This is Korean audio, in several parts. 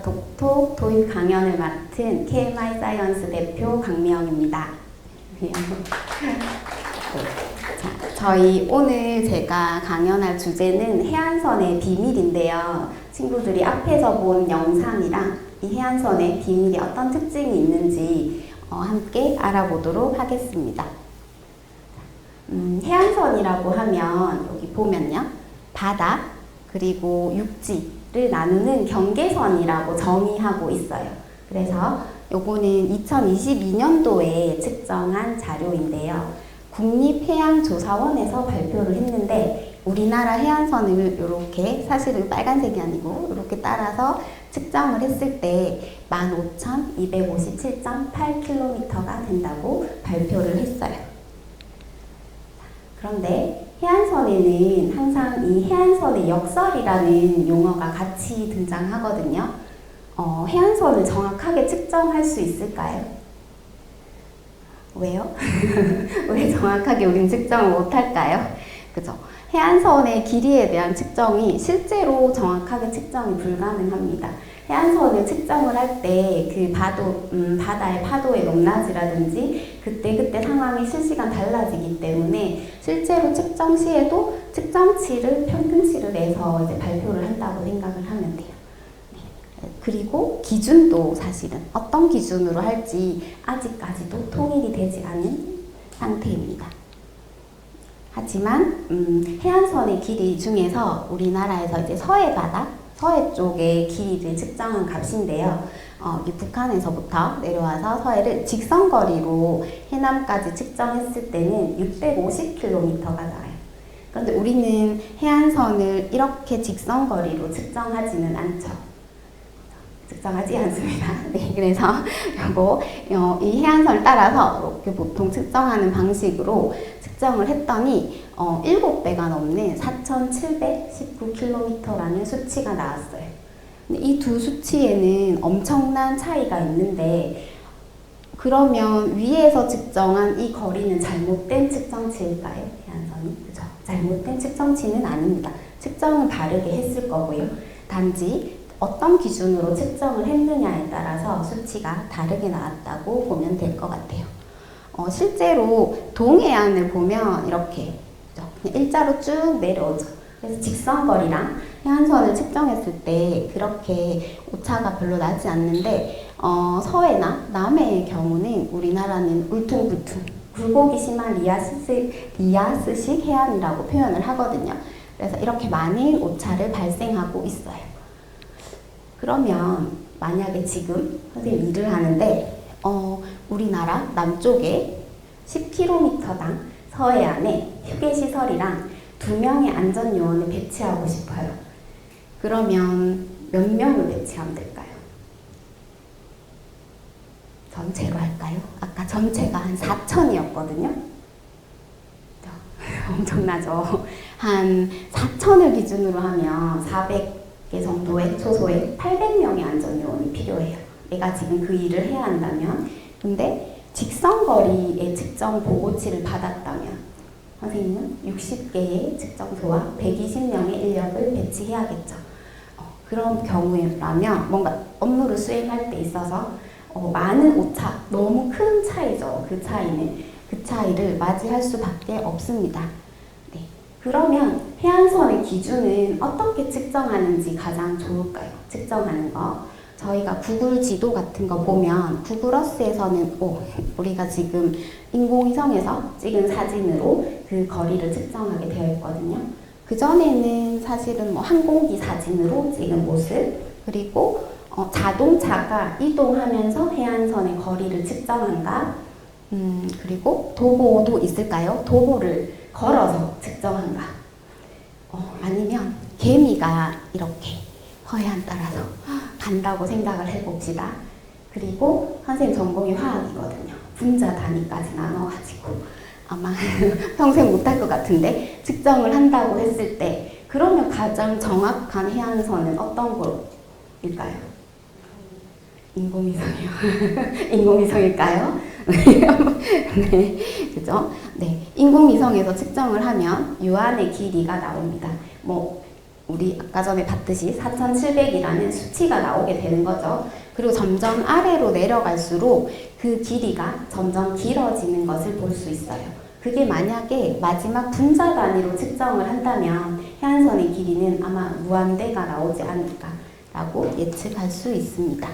톡톡 도입 강연을 맡은 KMI 사이언스 대표 강미영입니다. 자, 저희 오늘 제가 강연할 주제는 해안선의 비밀인데요. 친구들이 앞에서 본 영상이랑 이 해안선의 비밀이 어떤 특징이 있는지 함께 알아보도록 하겠습니다. 해안선이라고 하면 여기 보면요. 바다 그리고 육지를 나누는 경계선이라고 정의하고 있어요. 그래서 요거는 2022년도에 측정한 자료인데요. 국립해양조사원에서 발표를 했는데 우리나라 해안선을 이렇게 사실은 빨간색이 아니고 이렇게 따라서 측정을 했을 때 15,257.8km가 된다고 발표를 했어요. 그런데 해안선에는 항상 이 해안선의 역설이라는 용어가 같이 등장하거든요. 해안선을 정확하게 측정할 수 있을까요? 왜요? 왜 정확하게 우린 측정을 못할까요? 그죠? 해안선의 길이에 대한 측정이 실제로 정확하게 측정이 불가능합니다. 해안선을 측정을 할 때 그 바다의 파도의 높낮이라든지 그때 상황이 실시간 달라지기 때문에 실제로 측정 시에도 측정치를 평균치를 내서 이제 발표를 한다고 생각을 하면 돼요. 그리고 기준도 사실은 어떤 기준으로 할지 아직까지도 통일이 되지 않은 상태입니다. 하지만 해안선의 길이 중에서 우리나라에서 이제 서해 바다, 서해 쪽의 길이를 측정한 값인데요. 이 북한에서부터 내려와서 서해를 직선거리로 해남까지 측정했을 때는 650km가 나와요. 그런데 우리는 해안선을 이렇게 직선거리로 측정하지는 않죠. 측정하지 않습니다. 네, 그래서 이 해안선을 따라서 이렇게 보통 측정하는 방식으로 측정을 했더니 7배가 넘는 4,719km라는 수치가 나왔어요. 이 두 수치에는 엄청난 차이가 있는데 그러면 위에서 측정한 이 거리는 잘못된 측정치일까요? 해안선이? 그죠? 잘못된 측정치는 아닙니다. 측정은 바르게 했을 거고요. 단지 어떤 기준으로 측정을 했느냐에 따라서 수치가 다르게 나왔다고 보면 될 것 같아요. 실제로 동해안을 보면 이렇게 그냥 일자로 쭉 내려오죠. 그래서 직선거리랑 해안선을 측정했을 때 그렇게 오차가 별로 나지 않는데 서해나 남해의 경우는 우리나라는 울퉁불퉁 굴곡이 심한 리아스식 해안이라고 표현을 하거든요. 그래서 이렇게 많은 오차를 발생하고 있어요. 그러면 만약에 지금 선생님 일을 하는데 우리나라 남쪽에 10km당 서해안에 휴게시설이랑 2명의 안전요원을 배치하고 싶어요. 그러면 몇 명을 배치하면 될까요? 전체로 할까요? 아까 전체가 한 4,000이었거든요. 엄청나죠? 한 4,000을 기준으로 하면 400개 정도의 초소에 800명의 안전요원이 필요해요. 내가 지금 그 일을 해야 한다면. 근데 직선거리의 측정 보고치를 받았다면 선생님은 60개의 측정소와 120명의 인력을 배치해야겠죠. 그런 경우라면 뭔가 업무를 수행할 때 있어서 많은 오차, 너무 큰 차이죠. 그 차이를 맞이할 수밖에 없습니다. 네. 그러면 해안선의 기준은 어떻게 측정하는지 가장 좋을까요? 측정하는 거. 저희가 구글 지도 같은 거 보면 구글어스에서는 우리가 지금 인공위성에서 찍은 사진으로 그 거리를 측정하게 되어 있거든요. 그전에는 사실은 항공기 사진으로 찍은 모습 그리고 자동차가 이동하면서 해안선의 거리를 측정한가 그리고 도보도 있을까요? 도보를 걸어서 측정한가 아니면 개미가 이렇게 서해안 따라서 간다고 생각을 해봅시다. 그리고 선생님 전공이 화학이거든요. 분자 단위까지 나눠가지고 아마 평생 못할 것 같은데 측정을 한다고 했을 때 그러면 가장 정확한 해안선은 어떤 걸일까요? 인공위성이요. 인공위성일까요? 네, 그죠? 네, 인공위성에서 측정을 하면 유안의 길이가 나옵니다. 우리 아까 전에 봤듯이 4,700이라는 수치가 나오게 되는 거죠. 그리고 점점 아래로 내려갈수록 그 길이가 점점 길어지는 것을 볼 수 있어요. 그게 만약에 마지막 분자 단위로 측정을 한다면 해안선의 길이는 아마 무한대가 나오지 않을까라고 예측할 수 있습니다.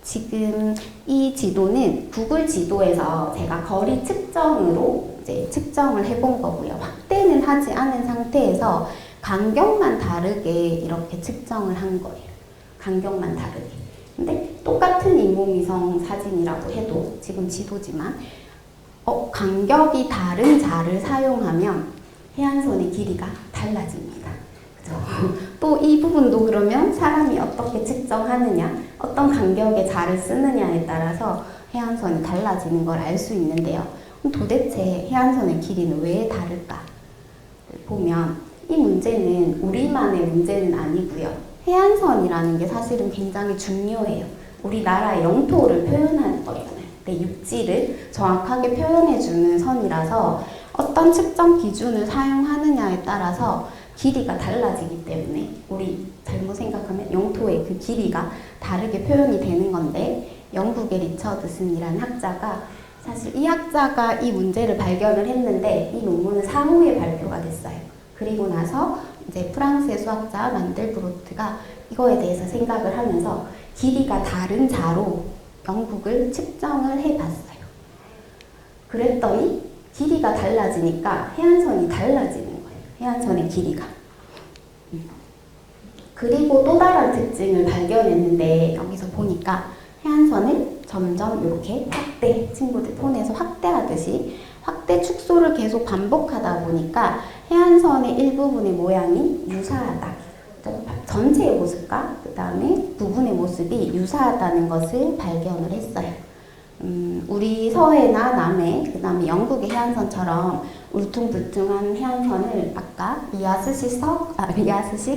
지금 이 지도는 구글 지도에서 제가 거리 측정으로 이제 측정을 해본 거고요. 확대는 하지 않은 상태에서 간격만 다르게 이렇게 측정을 한 거예요. 간격만 다르게. 근데 똑같은 인공위성 사진이라고 해도 지금 지도지만 간격이 다른 자를 사용하면 해안선의 길이가 달라집니다. 또 이 부분도 그러면 사람이 어떻게 측정하느냐, 어떤 간격의 자를 쓰느냐에 따라서 해안선이 달라지는 걸 알 수 있는데요. 도대체 해안선의 길이는 왜 다를까? 보면 이 문제는 우리만의 문제는 아니고요. 해안선이라는 게 사실은 굉장히 중요해요. 우리나라의 영토를 표현하는 거잖아요. 내 육지를 정확하게 표현해주는 선이라서 어떤 측정 기준을 사용하느냐에 따라서 길이가 달라지기 때문에 우리 잘못 생각하면 영토의 그 길이가 다르게 표현이 되는 건데 영국의 리처드슨이라는 학자가 사실 이 학자가 이 문제를 발견을 했는데 이 논문은 사후에 발표가 됐어요. 그리고 나서 이제 프랑스의 수학자 만델브로트가 이거에 대해서 생각을 하면서 길이가 다른 자로 영국을 측정을 해봤어요. 그랬더니 길이가 달라지니까 해안선이 달라지는 거예요. 해안선의 길이가. 그리고 또 다른 특징을 발견했는데 여기서 보니까 해안선을 점점 이렇게 확대, 친구들 폰에서 확대하듯이 확대 축소를 계속 반복하다 보니까 해안선의 일부분의 모양이 유사하다. 전체의 모습과 그 다음에 부분의 모습이 유사하다는 것을 발견을 했어요. 우리 서해나 남해, 그 다음에 영국의 해안선처럼 울퉁불퉁한 해안선을 아까 리아스식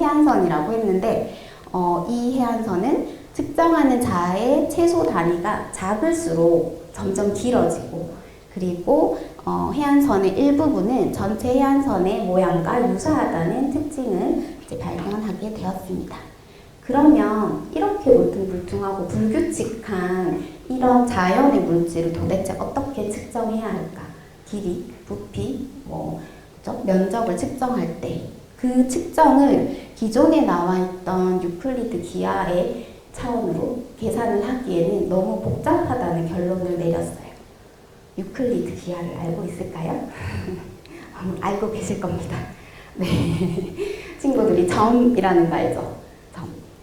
해안선이라고 했는데 이 해안선은 측정하는 자의 최소 단위가 작을수록 점점 길어지고 그리고 해안선의 일부분은 전체 해안선의 모양과 유사하다는 특징을 이제 발견하게 되었습니다. 그러면 이렇게 울퉁불퉁하고 불규칙한 이런 자연의 물질을 도대체 어떻게 측정해야 할까? 길이, 부피, 그렇죠? 면적을 측정할 때 그 측정을 기존에 나와 있던 유클리드 기하의 차원으로 계산을 하기에는 너무 복잡하다는 결론을 내렸어요. 유클리드 기하를 알고 있을까요? 알고 계실 겁니다. 네. 친구들이 점이라는 거 알죠?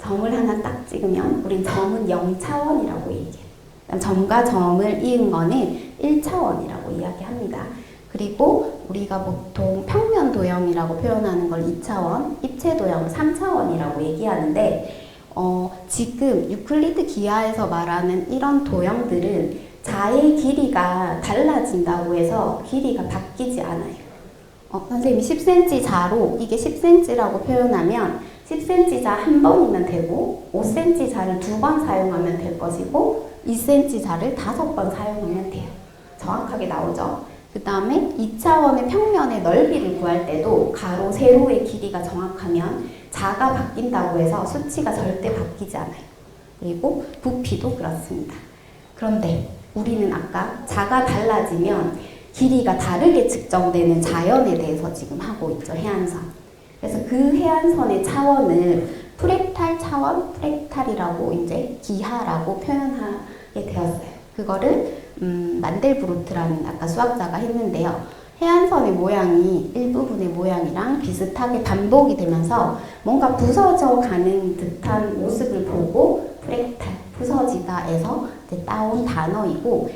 점을 하나 딱 찍으면 우린 점은 0차원이라고 얘기해요. 점과 점을 이은 거는 1차원이라고 이야기합니다. 그리고 우리가 보통 평면 도형이라고 표현하는 걸 2차원, 입체 도형을 3차원이라고 얘기하는데 지금 유클리드 기하에서 말하는 이런 도형들은 자의 길이가 달라진다고 해서 길이가 바뀌지 않아요. 선생님이 10cm 자로 이게 10cm라고 표현하면 10cm 자 한 번이면 되고 5cm 자를 2번 사용하면 될 것이고 2cm 자를 5번 사용하면 돼요. 정확하게 나오죠. 그 다음에 2차원의 평면의 넓이를 구할 때도 가로, 세로의 길이가 정확하면 자가 바뀐다고 해서 수치가 절대 바뀌지 않아요. 그리고 부피도 그렇습니다. 그런데 우리는 아까 자가 달라지면 길이가 다르게 측정되는 자연에 대해서 지금 하고 있죠. 해안선. 그래서 그 해안선의 차원을 프랙탈 차원, 프랙탈이라고 이제 기하라고 표현하게 되었어요. 그거를 만델브로트라는 아까 수학자가 했는데요. 해안선의 모양이 일부분의 모양이랑 비슷하게 반복이 되면서 뭔가 부서져 가는 듯한 모습을 보고 프랙탈, 부서지다에서 따온 단어이고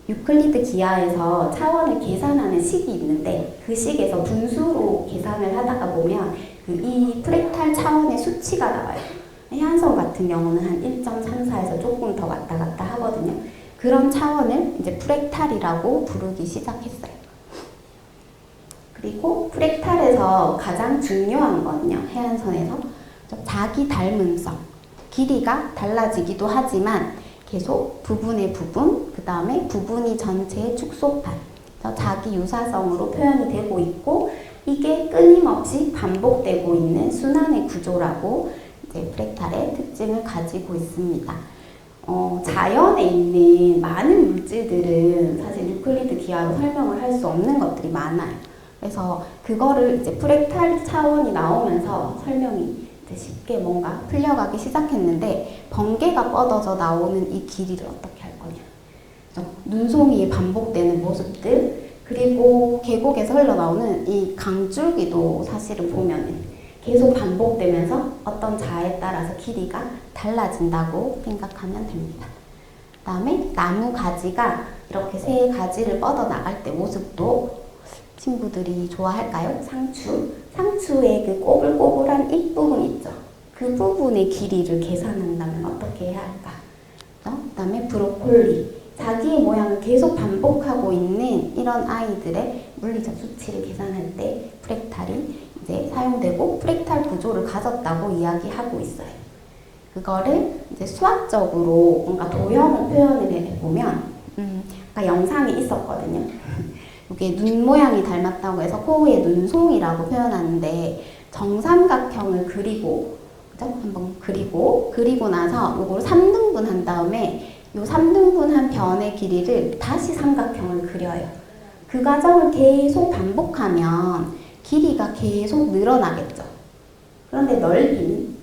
유클리드 기하에서 차원을 계산하는 식이 있는데 그 식에서 분수로 계산을 하다가 보면 이 프랙탈 차원의 수치가 나와요. 해안선 같은 경우는 한 1.34에서 조금 더 왔다 갔다 하거든요. 그런 차원을 이제 프랙탈이라고 부르기 시작했어요. 그리고 프랙탈에서 가장 중요한 거는요, 해안선에서 자기 닮음성, 길이가 달라지기도 하지만 계속 부분의 부분, 그 다음에 부분이 전체의 축소판, 자기 유사성으로 표현이 되고 있고, 이게 끊임없이 반복되고 있는 순환의 구조라고 이제 프랙탈의 특징을 가지고 있습니다. 자연에 있는 많은 물질들은 사실 유클리드 기하로 설명을 할 수 없는 것들이 많아요. 그래서 그거를 이제 프랙탈 차원이 나오면서 설명이 이제 쉽게 뭔가 풀려가기 시작했는데, 번개가 뻗어져 나오는 이 길이를 어떻게 할 거냐. 눈송이에 반복되는 모습들, 그리고 계곡에서 흘러나오는 이 강줄기도 사실은 보면은 계속 반복되면서 어떤 자에 따라서 길이가 달라진다고 생각하면 됩니다. 그 다음에 나무 가지가 이렇게 새 가지를 뻗어 나갈 때 모습도 친구들이 좋아할까요? 상추의 그 꼬불꼬불한 잎부분 있죠. 그 부분의 길이를 계산한다면 어떻게 해야 할까? 그 다음에 브로콜리, 자기의 모양을 계속 반복하고 있는 이런 아이들의 물리적 수치를 계산할 때 프랙탈이 이제 사용되고 프랙탈 구조를 가졌다고 이야기하고 있어요. 그거를 이제 수학적으로 뭔가 도형을 표현을 해보면, 아까 영상이 있었거든요. 이게 눈 모양이 닮았다고 해서 코의 눈송이라고 표현하는데, 정삼각형을 그리고, 그죠? 한번 그리고 나서 요거를 3등분 한 다음에 요 3등분한 변의 길이를 다시 삼각형을 그려요. 그 과정을 계속 반복하면 길이가 계속 늘어나겠죠. 그런데 넓이는,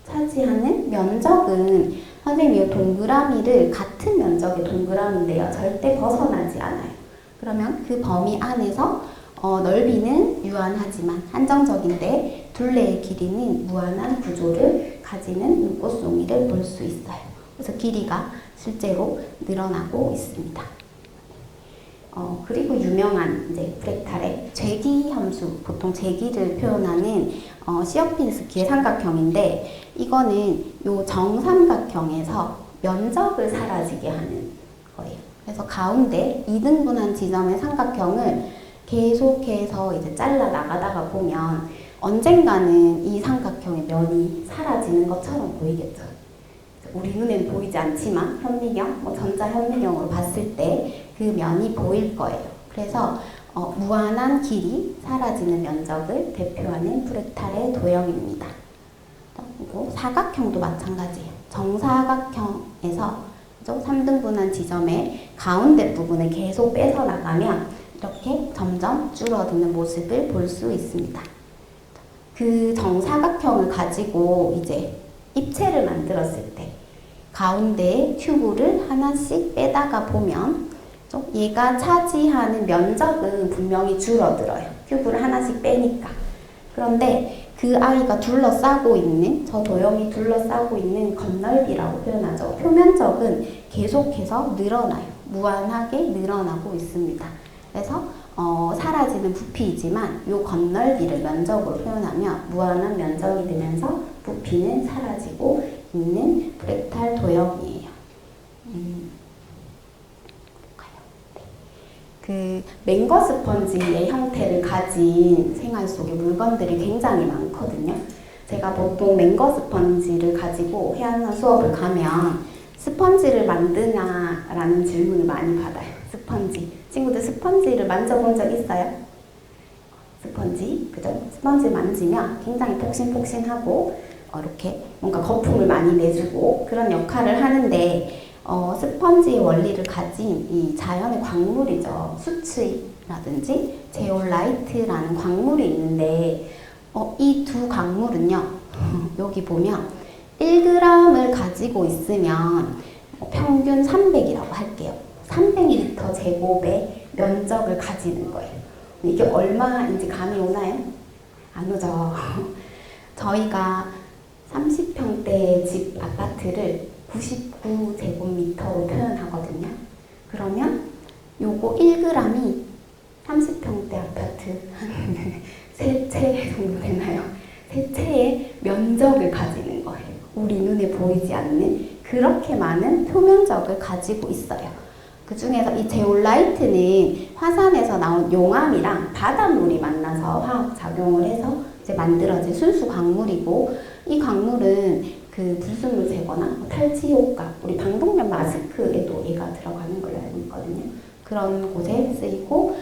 차지하는 면적은, 선생님이 이 동그라미를 같은 면적의 동그라미인데요, 절대 벗어나지 않아요. 그러면 그 범위 안에서 넓이는 유한하지만 한정적인데 둘레의 길이는 무한한 구조를 가지는 눈꽃송이를 볼 수 있어요. 그래서 길이가 실제로 늘어나고 있습니다. 그리고 유명한 이제 프랙탈의 재기 함수, 보통 재기를 표현하는 시어핀스키의 삼각형인데, 이거는 요 정삼각형에서 면적을 사라지게 하는 거예요. 그래서 가운데 2등분한 지점의 삼각형을 계속해서 이제 잘라 나가다가 보면 언젠가는 이 삼각형의 면이 사라지는 것처럼 보이겠죠. 우리 눈에는 보이지 않지만 현미경, 전자현미경으로 봤을 때 그 면이 보일 거예요. 그래서 무한한 길이, 사라지는 면적을 대표하는 프랙탈의 도형입니다. 그리고 사각형도 마찬가지예요. 정사각형에서 3등분한 지점의 가운데 부분을 계속 빼서 나가면 이렇게 점점 줄어드는 모습을 볼 수 있습니다. 그 정사각형을 가지고 이제 입체를 만들었을 때 가운데에 튜브를 하나씩 빼다가 보면 얘가 차지하는 면적은 분명히 줄어들어요. 튜브를 하나씩 빼니까. 그런데 그 아이가 둘러싸고 있는, 저 도형이 둘러싸고 있는 건널비라고 표현하죠. 표면적은 계속해서 늘어나요. 무한하게 늘어나고 있습니다. 그래서 사라지는 부피이지만 이 건널비를 면적으로 표현하면 무한한 면적이 되면서 부피는 사라지고 있는 프랙탈 도형이에요. 그 맹거 스펀지의 형태를 가진 생활 속의 물건들이 굉장히 많거든요. 제가 보통 맹거 스펀지를 가지고 해안선 수업을 가면 스펀지를 만드냐라는 질문을 많이 받아요. 스펀지. 친구들 스펀지를 만져본 적 있어요? 스펀지, 그죠? 스펀지 만지면 굉장히 폭신폭신하고 이렇게 뭔가 거품을 많이 내주고 그런 역할을 하는데, 스펀지의 원리를 가진 이 자연의 광물이죠. 수치라든지 제올라이트라는 광물이 있는데, 이 두 광물은요, 여기 보면 1g을 가지고 있으면 평균 300이라고 할게요. 300리터 제곱의 면적을 가지는 거예요. 이게 얼마인지 감이 오나요? 안 오죠. 저희가 30평대 집 아파트를 99제곱미터로 표현하거든요. 그러면 요거 1g이 30평대 아파트 세 채 정도 되나요? 세 채의 면적을 가지는 거예요. 우리 눈에 보이지 않는 그렇게 많은 표면적을 가지고 있어요. 그 중에서 이 제올라이트는 화산에서 나온 용암이랑 바닷물이 만나서 화학작용을 해서 이제 만들어진 순수 광물이고, 이 광물은 그 불순물 제거나 탈취 효과, 우리 방독면 마스크에도 얘가 들어가는 걸로 알고 있거든요. 그런 곳에 쓰이고,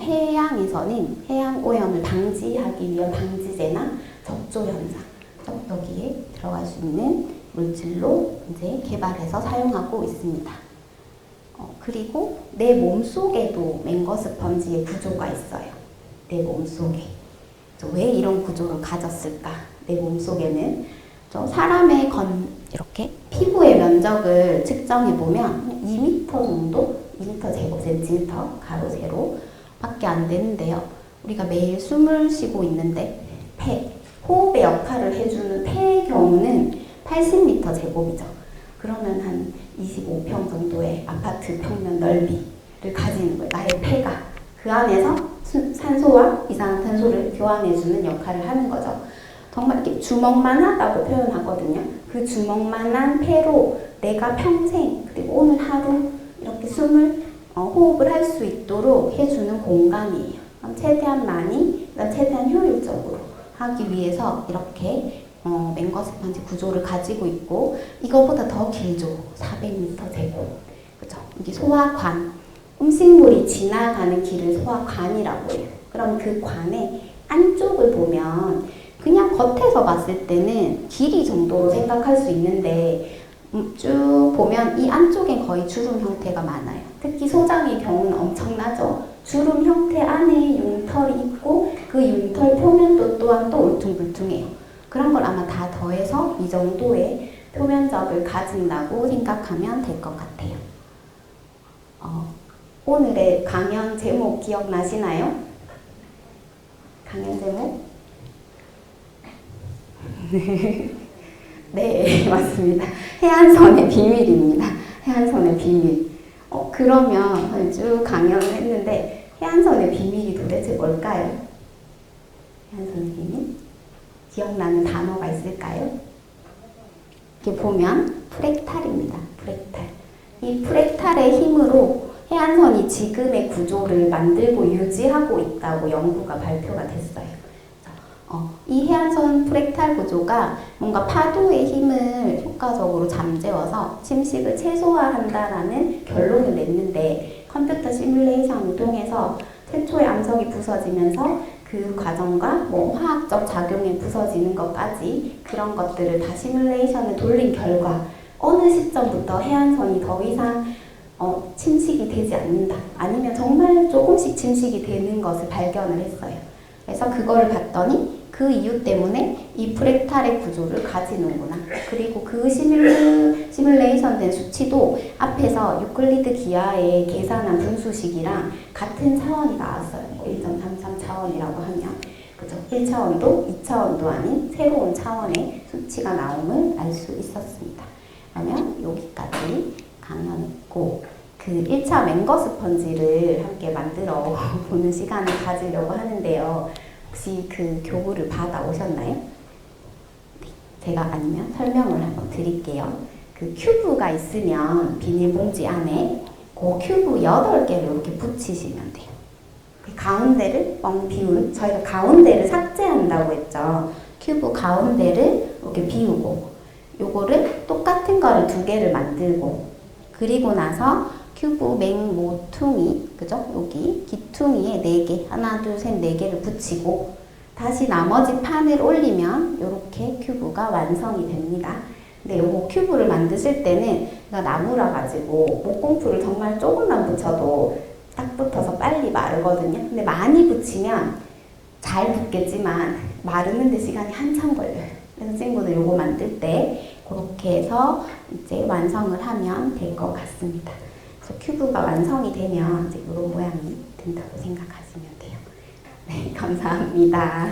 해양에서는 해양 오염을 방지하기 위한 방지제나 적조 현상, 쩍더기에 들어갈 수 있는 물질로 이제 개발해서 사용하고 있습니다. 그리고 내 몸속에도 맹거 스펀지의 구조가 있어요. 내 몸속에. 왜 이런 구조를 가졌을까? 내 몸속에는 사람의 이렇게 피부의 면적을 측정해 보면 2m 정도, 2m 제곱센티미터 가로 세로 밖에 안 되는데요. 우리가 매일 숨을 쉬고 있는데 호흡의 역할을 해주는 폐의 경우는 80m 제곱이죠. 그러면 한 25평 정도의 아파트 평면 넓이를 가지는 거예요. 나의 폐가. 그 안에서 산소와 이산화탄소를 교환해주는 역할을 하는 거죠. 정말 이렇게 주먹만 하다고 표현하거든요. 그 주먹만한 폐로 내가 평생 그리고 오늘 하루 이렇게 호흡을 할 수 있도록 해주는 공간이에요. 최대한 많이, 최대한 효율적으로 하기 위해서 이렇게 맹거 스펀지 구조를 가지고 있고, 이거보다 더 길죠. 400m 제곱. 그죠? 이게 소화관. 음식물이 지나가는 길을 소화관이라고 해요. 그럼 그 관의 안쪽을 보면 그냥 겉에서 봤을 때는 길이 정도로 생각할 수 있는데 쭉 보면 이 안쪽엔 거의 주름 형태가 많아요. 특히 소장의 경우는 엄청나죠. 주름 형태 안에 융털이 있고 그 융털 표면도 또한 또 울퉁불퉁해요. 그런 걸 아마 다 더해서 이 정도의 표면적을 가진다고 생각하면 될 것 같아요. 오늘의 강연 제목 기억나시나요? 강연 제목? 네, 맞습니다. 해안선의 비밀입니다. 해안선의 비밀. 그러면 쭉 강연을 했는데 해안선의 비밀이 도대체 뭘까요? 해안선의 비밀? 기억나는 단어가 있을까요? 이렇게 보면 프랙탈입니다. 프랙탈. 이 프랙탈의 힘으로 해안선이 지금의 구조를 만들고 유지하고 있다고 연구가 발표가 됐어요. 이 해안선 프랙탈 구조가 뭔가 파도의 힘을 효과적으로 잠재워서 침식을 최소화한다라는 결론을 냈는데, 컴퓨터 시뮬레이션을 통해서 최초의 암석이 부서지면서 그 과정과 화학적 작용에 부서지는 것까지 그런 것들을 다 시뮬레이션을 돌린 결과 어느 시점부터 해안선이 더 이상 침식이 되지 않는다, 아니면 정말 조금씩 침식이 되는 것을 발견을 했어요. 그래서 그거를 봤더니 그 이유 때문에 이 프랙탈의 구조를 가지는구나. 그리고 그 시뮬레이션 된 수치도 앞에서 유클리드 기하에 계산한 분수식이랑 같은 차원이 나왔어요. 1.33 차원이라고 하면. 그죠? 1차원도 2차원도 아닌 새로운 차원의 수치가 나옴을 알 수 있었습니다. 그러면 여기까지 강연했고, 그 1차 맹거 스펀지를 함께 만들어 보는 시간을 가지려고 하는데요. 혹시 그 교구를 받아오셨나요? 네, 제가 아니면 설명을 한번 드릴게요. 그 큐브가 있으면 비닐봉지 안에 그 큐브 8개를 이렇게 붙이시면 돼요. 그 가운데를 뻥 비운, 저희가 가운데를 삭제한다고 했죠. 큐브 가운데를 이렇게 비우고, 요거를 똑같은 거를 2개를 만들고, 그리고 나서 큐브 맹모퉁이, 그죠? 여기 기퉁이에 4개, 하나, 둘, 셋, 4개를 붙이고, 다시 나머지 판을 올리면 이렇게 큐브가 완성이 됩니다. 근데 요거 큐브를 만드실 때는 나무라 가지고 목공풀을 정말 조금만 붙여도 딱 붙어서 빨리 마르거든요. 근데 많이 붙이면 잘 붙겠지만 마르는데 시간이 한참 걸려요. 그래서 친구들 요거 만들 때 그렇게 해서 이제 완성을 하면 될 것 같습니다. 그래서 큐브가 완성이 되면 이제 이런 모양이 된다고 생각하시면 돼요. 네, 감사합니다.